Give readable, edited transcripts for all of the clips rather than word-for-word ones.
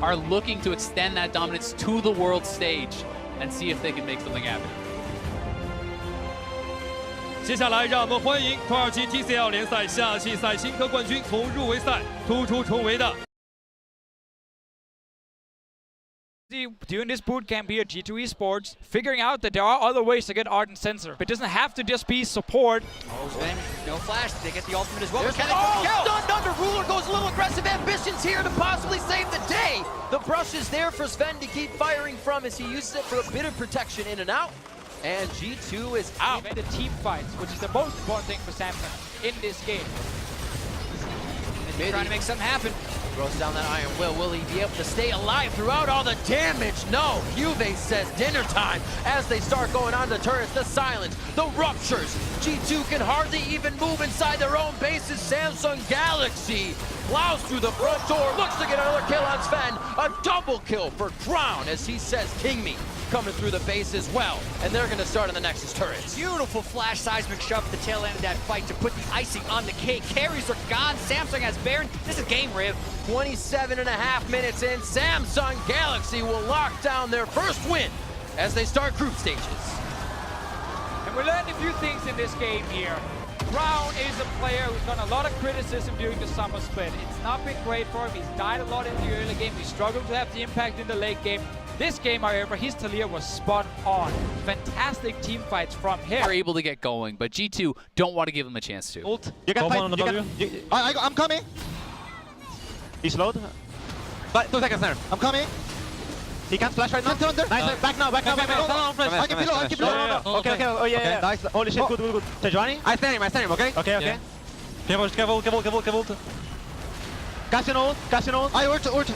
are looking to extend that dominance to the world stage and see if they can make something happen. 接下来，让我们欢迎土耳其 TCL 联赛夏季赛新科冠军，从入围赛突出重围的。 Doing this boot camp here at G2 Esports, figuring out that there are other ways to get Ardent Sensor. It doesn't have to just be support. Oh, Zven, no flash. They get the ultimate as well. Stunned under. Ruler goes a little aggressive. Ambitions here to possibly save the day. The brush is there for Zven to keep firing from as he uses it for a bit of protection in and out. And G2 is out. The team fights, which is the most important thing for Samsung in this game. And trying to make something happen. Throws down that Iron Will. Will he be able to stay alive throughout all the damage? No. Juve says dinner time as they start going on the turrets. The silence, the ruptures. G2 can hardly even move inside their own bases. Samsung Galaxy plows through the front door. Looks to get another kill on Zven. A double kill for Crown as he says King Me coming through the base as well. And they're going to start on the Nexus turrets. Beautiful flash seismic shove at the tail end of that fight to put the icing on the cake. Carries are gone. Samsung has Baron. This is game, Riv. 27.5 minutes in, Samsung Galaxy will lock down their first win as they start group stages. And we learned a few things in this game here. Crown is a player who's gotten a lot of criticism during the summer split. It's not been great for him. He's died a lot in the early game. He struggled to have the impact in the late game. This game, however, his Talia was spot on. Fantastic team fights from him. They're able to get going, but G2 don't want to give them a chance to. Ult. You can fight. I'm coming. He's slowed. But 2 seconds there. I'm coming. He can't flash right now. Nice. Back now. I can below. Okay. Oh yeah. Nice. Holy shit. Good. Tejuani? I stand him. Okay. Okay. Careful. Cassian ult. I ult.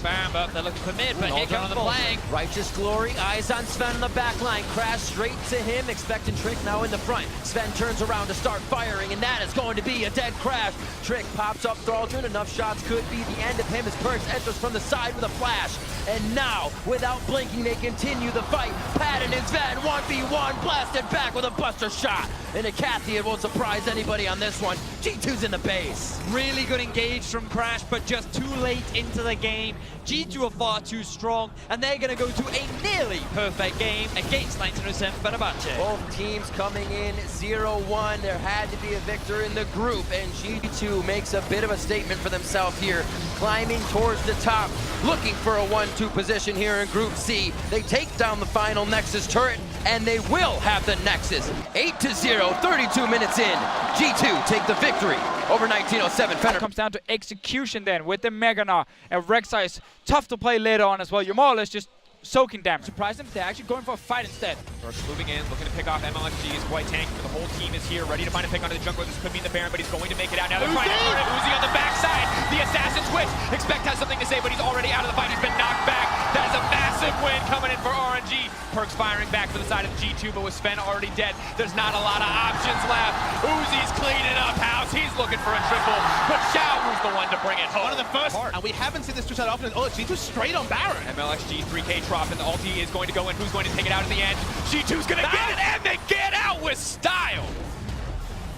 Bam, but they're looking for mid, but here comes the flank. Righteous Glory, eyes on Zven on the back line. Crash straight to him, expecting Trick now in the front. Zven turns around to start firing, and that is going to be a dead Crash. Trick pops up Thraldron, enough shots could be the end of him as Perkz enters from the side with a flash. And now, without blinking, they continue the fight. Patton and Zven, 1v1, blasted back with a buster shot. And a Kathy, it won't surprise anybody on this one. G2's in the base. Really good engage from Crash, but just too late into the game. G2 are far too strong, and they're going to go to a nearly perfect game against 1907 Fenerbahce. Both teams coming in 0-1. There had to be a victor in the group, and G2 makes a bit of a statement for themselves here, climbing towards the top, looking for a 1-2 position here in Group C. They take down the final Nexus turret, and they will have the Nexus. 8-0, 32 minutes in. G2 take the victory over 1907 Fenerbahce. It comes down to execution then with the Meganar and Rek'Sai is tough to play later on as well. You're more or less just soaking damage. Surprise them, they're actually going for a fight instead. Perkz moving in, looking to pick off MLXG. Is quite tanky, but the whole team is here, ready to find a pick onto the jungler. This could be the Baron, but he's going to make it out. Now they're trying to turn it. Uzi on the backside. The assassin switch. Expect has something to say, but he's already out of the fight. He's been knocked back. That is a massive win coming in for RNG. Perkz firing back for the side of the G2, but with Zven already dead, there's not a lot of options left. Uzi's cleaning up house. He's looking for a triple, but Xiaoru's the one to bring it home. One of the first, and we haven't seen this twitch that often. Oh, G2 straight on Baron. MLXG 3K drop, and the ulti is going to go in. Who's going to take it out in the end? G2's going to get it, and they get out with style.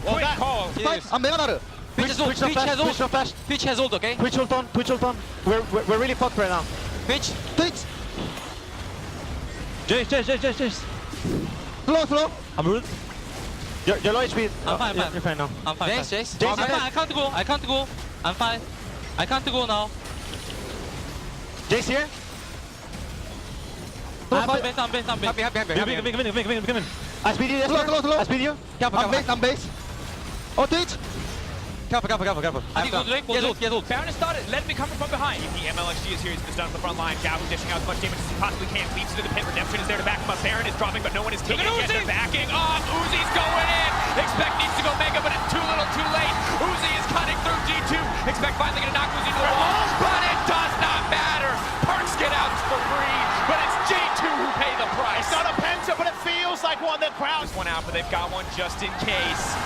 Well, quick call. I'm Meganar. Twitch has ult, okay? Twitch ult on. We're really fucked right now. Twitch. Jace. Flow. I'm rude. You're low HP. I'm fine. You're fine now. I'm fine. Jace. I'm fine. I can't go. I'm fine. I can't go now. Jace here. I'm base. Come in. I speed you. I speed you. I'm base. Oh, Twitch. Careful. I think get ult. Baron has started, let me coming from behind. The MLXG is here, he's down on the front line. Gabu dishing out as much damage as he possibly can. Leaps into the pit. Redemption is there to back him up. Baron is dropping, but no one is taking it yet. They're backing off. Uzi's going in. Expect needs to go mega, but it's too little too late. Uzi is cutting through G2. Expect finally going to knock Uzi to the wall, but it does not matter. Perkz get out for free, but it's G2 who pay the price. It's not a penta, but it feels like one that crowds. This one out, but they've got one just in case.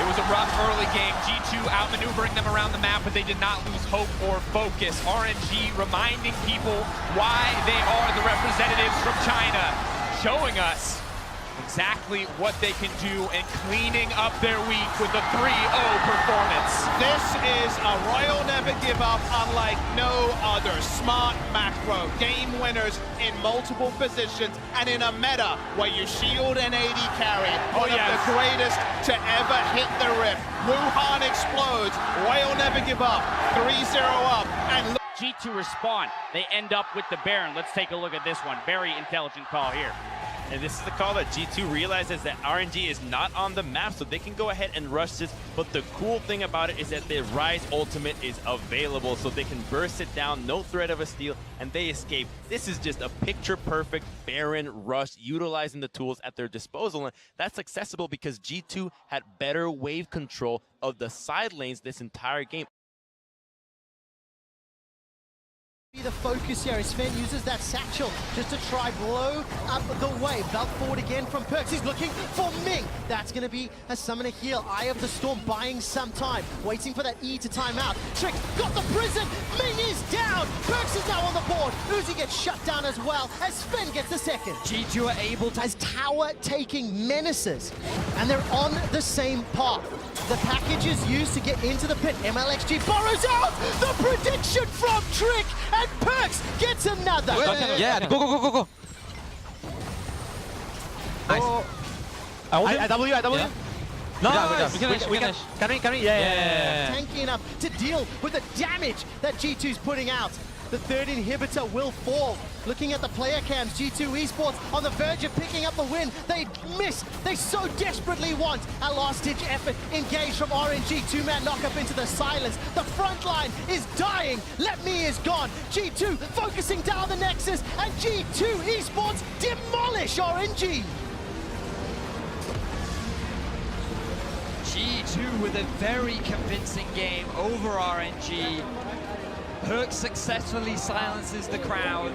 It was a rough early game. G2 outmaneuvering them around the map, but they did not lose hope or focus. RNG reminding people why they are the representatives from China, showing us exactly what they can do and cleaning up their week with a 3-0 performance. This is a Royal Never Give Up unlike no other. Smart macro, game winners in multiple positions, and in a meta where you shield an AD carry. One of the greatest to ever hit the rip. Wuhan explodes, Royal Never Give Up, 3-0 up, and G2 respond. They end up with the Baron. Let's take a look at this one. Very intelligent call here. And this is the call that G2 realizes that RNG is not on the map, so they can go ahead and rush this. But the cool thing about it is that the Rise ultimate is available, so they can burst it down, no threat of a steal, and they escape. This is just a picture-perfect Baron rush, utilizing the tools at their disposal. And that's accessible because G2 had better wave control of the side lanes this entire game. The focus here as Zven uses that satchel just to try blow up the wave. Belt forward again from Perkz. He's looking for Ming. That's going to be a summoner heal. Eye of the Storm buying some time. Waiting for that E to time out. Trick got the prison. Ming is down. Perkz is now on the board. Uzi gets shut down as well as Zven gets the second. G2 are able to as tower taking menaces. And they're on the same path. The package is used to get into the pit. MLXG borrows out the prediction from Trick, and Perkz gets another. Yeah, go. Nice. I W. Yeah. No, we can. Can we? Yeah. Tanky enough to deal with the damage that G2's putting out. The third inhibitor will fall. Looking at the player cams, G2 Esports on the verge of picking up the win. They miss. They so desperately want a last-ditch effort. Engaged from RNG. Two-man knock-up into the silence. The front line is dying. Let Me is gone. G2 focusing down the Nexus, and G2 Esports demolish RNG. G2 with a very convincing game over RNG. Perkz successfully silences the crowd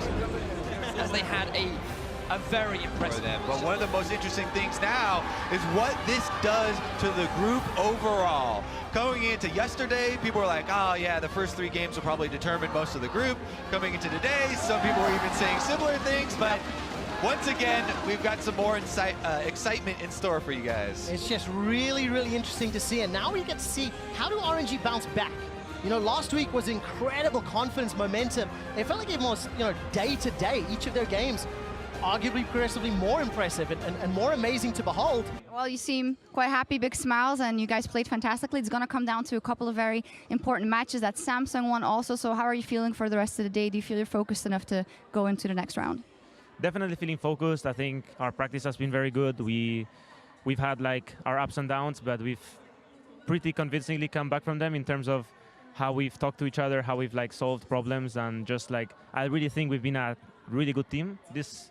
as they had a very impressive them. But one of the most interesting things now is what this does to the group overall. Going into yesterday, people were like, oh yeah, the first 3 games will probably determine most of the group. Coming into today, some people were even saying similar things, but once again, we've got some more excitement in store for you guys. It's just really, really interesting to see, and now we get to see how do RNG bounce back. You know, last week was incredible confidence, momentum. It felt like it was, day to day, each of their games arguably progressively more impressive and more amazing to behold. Well, you seem quite happy, big smiles, and you guys played fantastically. It's going to come down to a couple of very important matches. That Samsung one also, so how are you feeling for the rest of the day? Do you feel you're focused enough to go into the next round? Definitely feeling focused. I think our practice has been very good. We've had like our ups and downs, but we've pretty convincingly come back from them in terms of how we've talked to each other, how we've like solved problems, and just like I really think we've been a really good team this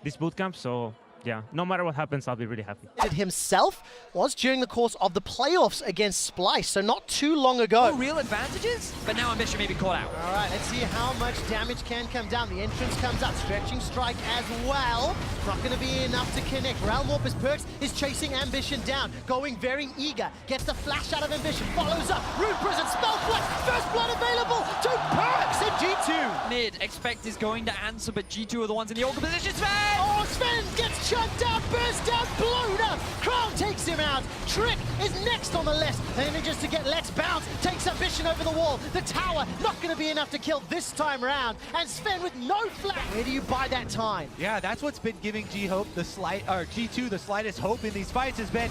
bootcamp. So yeah, no matter what happens, I'll be really happy. Himself was during the course of the playoffs against Splice, so not too long ago. No real advantages, but now Ambition may be caught out. All right, let's see how much damage can come down. The entrance comes up, stretching strike as well. Not going to be enough to connect. Realm Warp as Perkz is chasing Ambition down, going very eager. Gets the flash out of Ambition, follows up. Rune Prison, Spell Flex, first blood available to Perkz and G2. Mid, Expect is going to answer, but G2 are the ones in the awkward position. Zven! Oh, Zven gets shut down, burst down, blown up. Crown takes him out. Trick is next on the list. Manages to get Let's Bounce, takes Ambition over the wall. The tower not going to be enough to kill this time round. And Zven with no flash. Where do you buy that time? Yeah, that's what's been giving G2 the slightest hope in these fights has been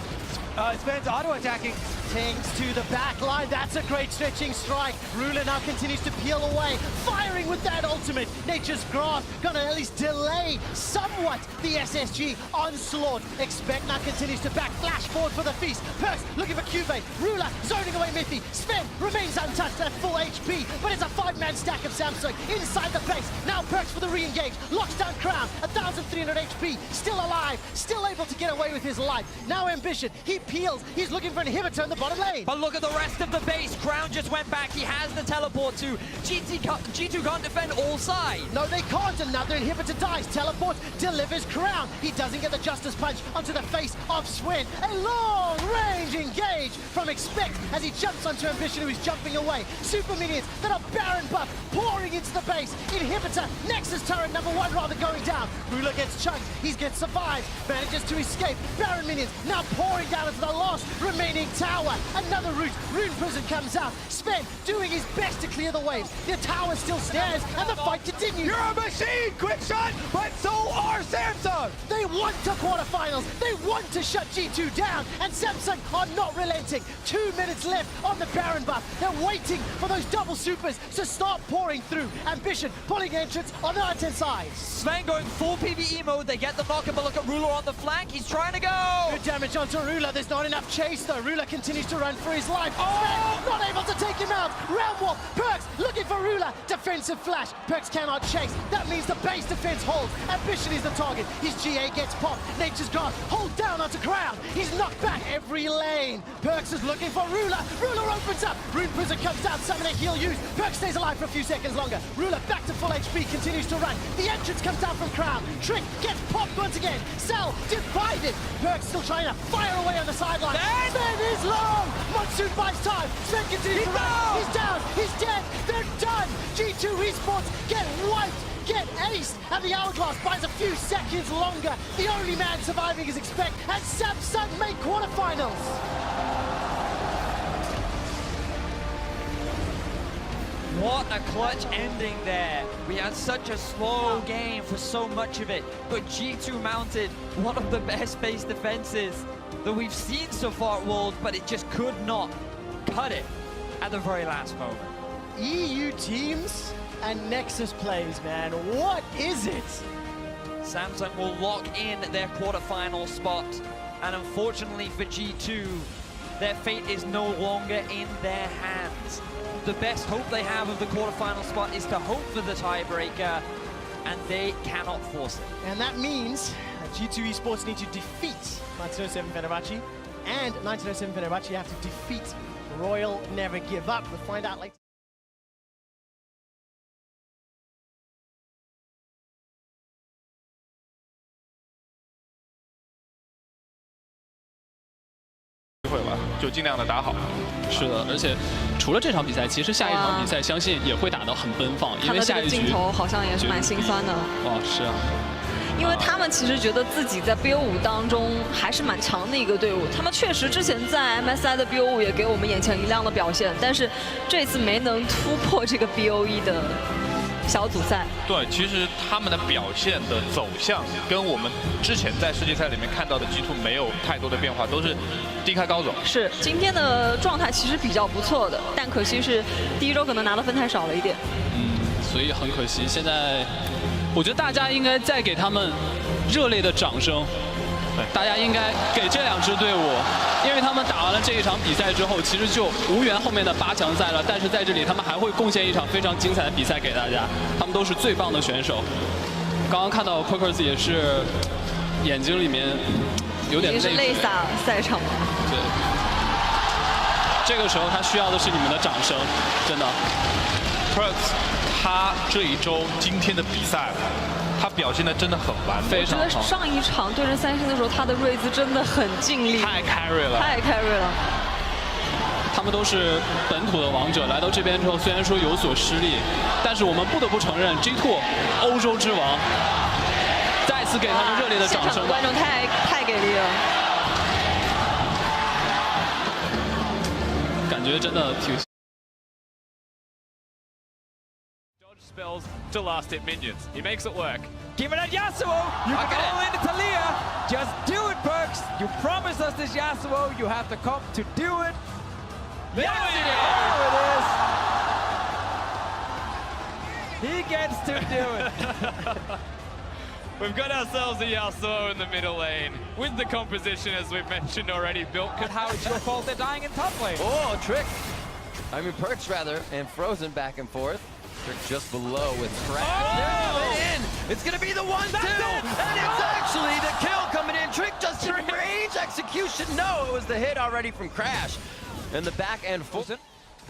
Zven's auto-attacking. Tanks to the back line. That's a great stretching strike. Ruler now continues to peel away, firing with that ultimate. Nature's Grasp gonna at least delay somewhat the SSG onslaught. Expect now continues to back, flash forward for the feast. Perkz looking for Cubase. Ruler zoning away Miffy. Zven remains untouched at full HP, but it's a 5-man stack of Samsung inside the base. Now Perkz for the re-engage. Locks down Crown, 1,300 HP, still alive, still able to get away with his life. Now Ambition, he peels, he's looking for an inhibitor in the bottom lane. But look at the rest of the base. Crown just went back, he has the teleport too. G2 can't defend all whole side. No, they can't. Another inhibitor dies. Teleports, delivers crown. He doesn't get the Justice Punch onto the face of Zven. A long-range engage from Expect as he jumps onto Ambition, who is jumping away. Super minions that are Baron buff pouring into the base. Inhibitor, Nexus turret number 1 rather going down. Ruler gets chunked. He gets survived. Manages to escape. Baron minions now pouring down into the last remaining tower. Another route. Rune Prison comes out. Zven doing his best to clear the waves. The tower still stands and the fight continues. You're a machine! Quick shot! But so are Samsung! They want to quarterfinals. They want to shut G2 down. And Samsung are not relenting. 2 minutes left on the Baron buff. They're waiting for those double supers to start pouring through. Ambition pulling entrance on the right-hand side. Zven going full PvE mode. They get the knock-up, but look at Ruler on the flank. He's trying to go. Good damage onto Ruler. There's not enough chase though. Ruler continues to run for his life. Zven not able to take him out. Realm Warp. Perkz looking for Ruler. Defensive flash. Perkz cannot chase. That means the base defense holds. Ambition is the target. His GA gets popped. Nature's Guard. Hold down onto Crown. He's knocked back every lane. Perkz is looking for Ruler. Ruler opens up. Rune Prison comes down. Summon a heal used. Perkz stays alive for a few seconds longer. Ruler back to full HP. Continues to run. The entrance comes down from Crown. Trick gets popped once again. Cell divided. Perkz still trying to fire away on the sideline. Zven is low. Monsoon buys time. Zven continues to run. He's down. He's dead. They're done. G2 Esports get wiped. Get aced, and the Hourglass buys a few seconds longer. The only man surviving is Expect, and Samsung make quarterfinals. What a clutch ending there. We had such a slow game for so much of it, but G2 mounted one of the best base defenses that we've seen so far at Worlds, but it just could not cut it at the very last moment. EU teams and Nexus plays, man. What is it? Samsung will lock in their quarterfinal spot, and unfortunately for G2, their fate is no longer in their hands. The best hope they have of the quarterfinal spot is to hope for the tiebreaker, and they cannot force it. And that means that G2 Esports need to defeat 1907 Fenerbahce, and 1907 Fenerbahce have to defeat Royal Never Give Up. We'll find out later.就尽量的打好。是的，而且除了这场比赛，其实下一场比赛相信也会打得很奔放，因为下一局镜头好像也是蛮心酸的。哦，是啊。因为他们其实觉得自己在 BO5 当中还是蛮强的一个队伍，他们确实之前在 MSI 的 BO5 也给我们眼前一亮的表现，但是这次没能突破这个 BO1 的小组赛。对，其实他们的表现的走向跟我们之前在世界赛里面看到的 G2 没有太多的变化，都是低开高走。是，今天的状态其实比较不错的，但可惜是第一周可能拿的分太少了一点。所以很可惜。现在我觉得大家应该再给他们热烈的掌声。大家应该给这两支队伍，因为他们打完了这一场比赛之后，其实就无缘后面的8强赛了。但是在这里，他们还会贡献一场非常精彩的比赛给大家。他们都是最棒的选手。刚刚看到 Perkz 也是眼睛里面有点泪洒赛场了。对，这个时候他需要的是你们的掌声，真的。Perkz 他这一周今天的比赛。他表现的真的很完美，我觉得上一场对阵三星的时候，他的瑞兹真的很尽力，太 carry 了，太 carry 了。他们都是本土的王者，来到这边之后，虽然说有所失利，但是我们不得不承认 G2 欧洲之王，再次给他们热烈的掌声。观众太给力了，感觉真的挺。Spells to last hit minions. He makes it work. Give it at Yasuo! You can go into Talia! Just do it, Perkz! You promised us this Yasuo, you have to come to do it. There it is! He gets to do it. We've got ourselves a Yasuo in the middle lane, with the composition, as we've mentioned already, built. But how it's your fault they're dying in top lane? Oh, Trick! I mean, Perkz rather, and Frozen back and forth. Trick just below with Crash. Oh! It's gonna be the 1-2, and it's actually the kill coming in. Trick just in range execution. No, it was the hit already from Crash. And the back end full.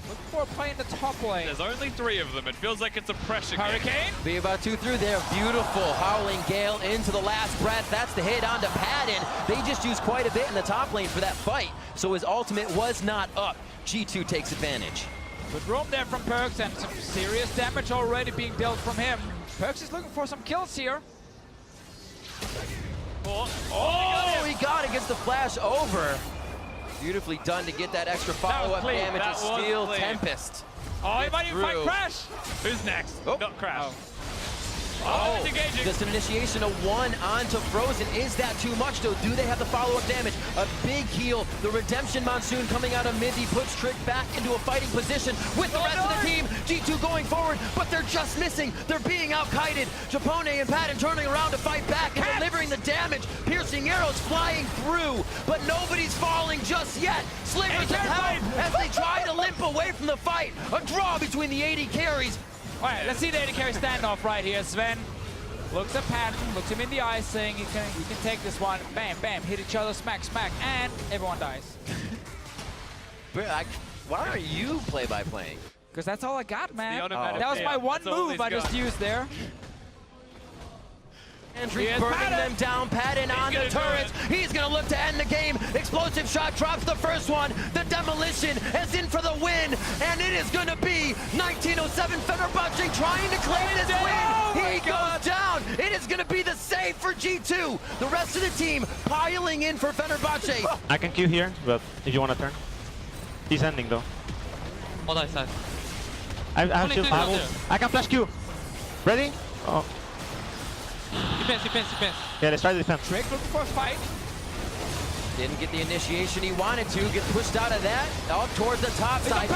Looking for a play in the top lane. There's only 3 of them. It feels like it's a pressure game. Hurricane. Be about 2 through there. Beautiful Howling Gale into the last breath. That's the hit onto Padden. They just used quite a bit in the top lane for that fight, so his ultimate was not up. G2 takes advantage. Good roam there from Perkz and some serious damage already being dealt from him. Perkz is looking for some kills here. Oh, he got it, gets the flash over. Beautifully done to get that extra follow-up damage and steal Tempest. Oh, he might even fight Crash. Who's next? Oh. Not Crash. Oh, just an initiation of 1 onto Frozen. Is that too much, though? Do they have the follow-up damage? A big heal. The Redemption Monsoon coming out of mid. He puts Trick back into a fighting position with the rest of the team. G2 going forward, but they're just missing. They're being out-kited. Japone and Padden turning around to fight back and delivering the damage. Piercing arrows flying through, but nobody's falling just yet. Slivers of help as they try to limp away from the fight. A draw between the AD carries. All right, let's see the AD carry standoff right here. Zven looks at Padden, looks him in the eyes, saying you can take this one. Bam, bam, hit each other, smack, smack, and everyone dies. Why are you play-by-playing? Because that's all I got, man. That That was my one move I just used there. Andrew burning them down, Padden on the turrets. He's going to look to end the game. Explosive shot drops the first one. The demolition is in for the win, and it is going to be 1907 Fenerbahce trying to claim this win. He goes down. It is going to be the save for G2. The rest of the team piling in for Fenerbahce. I can queue here, but if you want to turn. He's ending though. Oh, nice. I have shield. I can flash Q. Ready? Oh. Defense. Yeah, let's try the defense. Trick looking for a fight. Didn't get the initiation he wanted to. Get pushed out of that. Up towards the top side.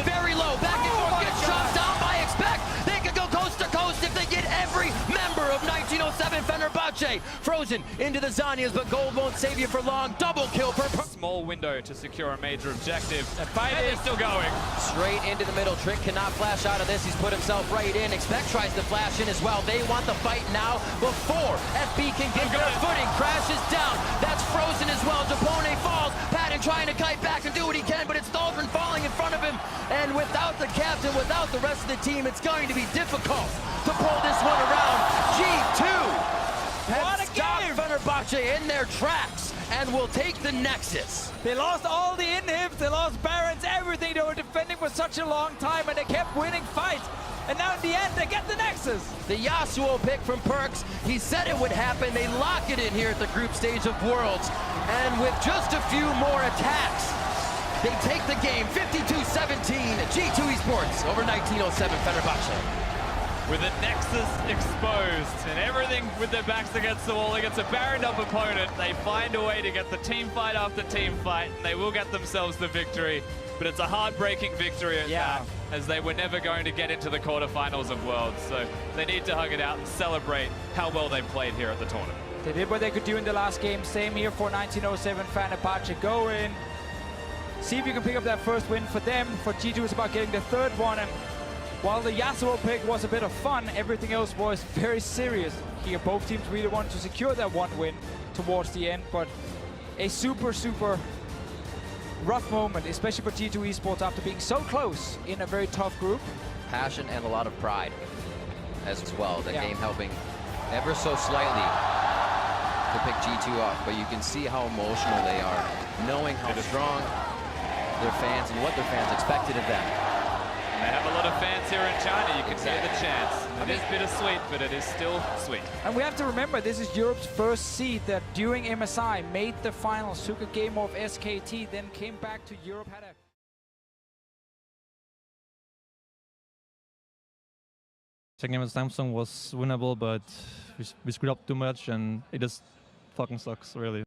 Very low. Back and forth. Gets shot down by Expect. They could go coast to coast if they get every member of 1907 Fenerbahce. Frozen into the Zanyas, but gold won't save you for long. Double kill per Small window to secure a major objective. That fight is still going. Straight into the middle. Trick cannot flash out of this. He's put himself right in. Expect tries to flash in as well. They want the fight now before FB can get their footing. Crashes down. That's Frozen as well. Japone falls. Padden trying to kite back and do what he can, but it's Dahlgren falling in front of him. And without the captain, without the rest of the team, it's going to be difficult to pull this one around. G2 has stopped Fenerbahce in their tracks and will take the Nexus. They lost all the inhibs, they lost Barons, everything. They were defending for such a long time, and they kept winning fights. And now in the end, they get the Nexus. The Yasuo pick from Perkz. He said it would happen. They lock it in here at the group stage of Worlds. And with just a few more attacks, they take the game 52-17. G2 Esports over 1907 Fenerbahce. With the Nexus exposed and everything with their backs against the wall against a barrened up opponent, they find a way to get the team fight after team fight, and they will get themselves the victory. But it's a heartbreaking victory at that, as they were never going to get into the quarterfinals of Worlds. So they need to hug it out and celebrate how well they played here at the tournament. They did what they could do in the last game. Same here for 1907 Fenerbahce. Go in, see if you can pick up that first win for them. For G2, it's about getting the third one. And while the Yasuo pick was a bit of fun, everything else was very serious here. Both teams really wanted to secure that one win towards the end, but a super rough moment, especially for G2 Esports after being so close in a very tough group. Passion and a lot of pride as well. The game helping ever so slightly to pick G2 up, but you can see how emotional they are, knowing how strong their fans and what their fans expected of them. They have a lot of fans here in China. You can hear the chants. It is bittersweet, but it is still sweet. And we have to remember, this is Europe's first seed that during MSI made the finals, took a game off SKT, then came back to Europe, had a... Second game with Samsung was winnable, but we screwed up too much, and it just fucking sucks, really.